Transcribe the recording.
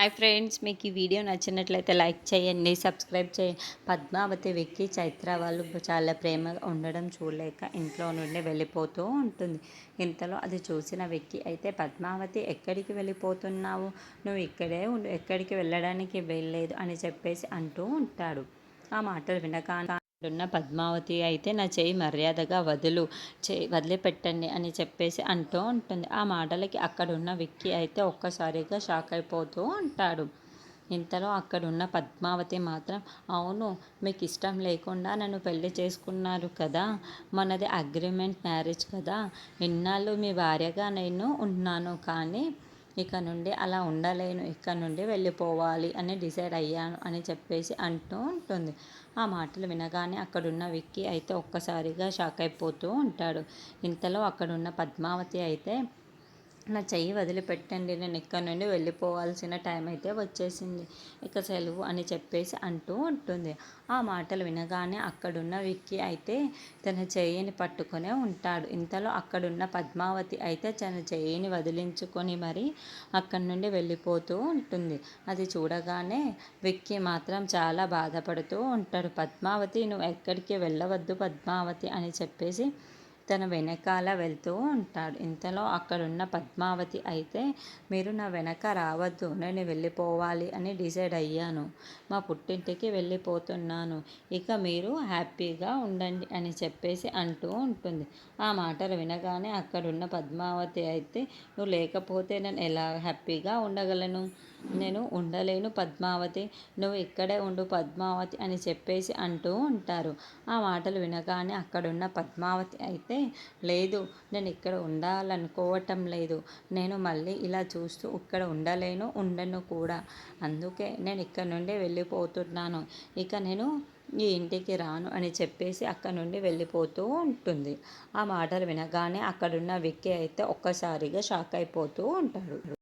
Hi friends, మీకు ఈ video నచ్చినట్లయితే లైక్ చేయండి, సబ్స్క్రైబ్ చేయండి. పద్మావతి, విక్కీ, చైత్ర వాళ్ళు చాలా ప్రేమగా ఉండడం చూడలేక ఇంట్లో నుండి వెళ్ళిపోతూ ఉంటుంది. ఇంతలో అది చూసిన విక్కీ అయితే, పద్మావతి ఎక్కడికి వెళ్ళిపోతున్నావు? నువ్వు ఇక్కడే ఉండు, ఎక్కడికి వెళ్ళడానికి వెళ్ళలేదు అని చెప్పేసి అంటూ ఉంటాడు. ఆ మాటలు వినగానే ఉన్న పద్మావతి అయితే, నా చేయి మర్యాదగా వదిలిపెట్టండి అని చెప్పేసి అంటూ ఉంటుంది. ఆ మాటలకి అక్కడున్న విక్కీ అయితే ఒక్కసారిగా షాక్ అయిపోతూ ఉంటాడు. ఇంతలో అక్కడున్న పద్మావతి మాత్రం, అవును, మీకు ఇష్టం లేకుండా నన్ను పెళ్లి చేసుకున్నారు కదా, మనది అగ్రిమెంట్ మ్యారేజ్ కదా, ఇన్నాళ్ళు మీ భార్యగా నేను ఉన్నాను, కానీ ఇక నుండి అలా ఉండలేను, ఇక్కడ నుండి వెళ్ళిపోవాలి అని డిసైడ్ అయ్యాను అని చెప్పేసి అంటూ ఉంటుంది. ఆ మాటలు వినగానే అక్కడున్న విక్కీ అయితే ఒక్కసారిగా షాక్ అయిపోతూ ఉంటాడు. ఇంతలో అక్కడున్న పద్మావతి అయితే, నా చెయ్యి వదిలిపెట్టండి, నేను ఇక్కడ నుండి వెళ్ళిపోవాల్సిన టైం అయితే వచ్చేసింది, ఇక సెలవు అని చెప్పేసి అంటూ ఉంటుంది. ఆ మాటలు వినగానే అక్కడున్న విక్కీ అయితే తన చెయ్యిని పట్టుకొనే ఉంటాడు. ఇంతలో అక్కడున్న పద్మావతి అయితే తన చెయ్యిని వదిలించుకొని మరి అక్కడి నుండి వెళ్ళిపోతూ ఉంటుంది. అది చూడగానే విక్కీ మాత్రం చాలా బాధపడుతూ ఉంటాడు. పద్మావతి, నువ్వు ఎక్కడికి వెళ్ళవద్దు పద్మావతి అని చెప్పేసి తన వెనకాల వెళ్తూ ఉంటాడు. ఇంతలో అక్కడున్న పద్మావతి అయితే, మీరు నా వెనక రావద్దు, నేను వెళ్ళిపోవాలి అని డిసైడ్ అయ్యాను, మా పుట్టింటికి వెళ్ళిపోతున్నాను, ఇక మీరు హ్యాపీగా ఉండండి అని చెప్పేసి అంటూ ఉంటుంది. ఆ మాటలు వినగానే అక్కడున్న పద్మావతి అయితే, నువ్వు లేకపోతే నేను ఎలా హ్యాపీగా ఉండగలను, నేను ఉండలేను పద్మావతి, నువ్వు ఇక్కడే ఉండు పద్మావతి అని చెప్పేసి అంటూ ఉంటారు. ఆ మాటలు వినగానే అక్కడున్న పద్మావతి అయితే, లేదు, నేను ఇక్కడ ఉండాలనుకోవటం లేదు, నేను మళ్ళీ ఇలా చూస్తూ ఇక్కడ ఉండను కూడా, అందుకే నేను ఇక్కడ నుండి వెళ్ళిపోతున్నాను, ఇక నేను ఈ ఇంటికి రాను అని చెప్పేసి అక్కడ నుండి వెళ్ళిపోతూ ఉంటుంది. ఆ మాటలు వినగానే అక్కడున్న విక్కీ అయితే ఒక్కసారిగా షాక్ అయిపోతూ ఉంటాడు.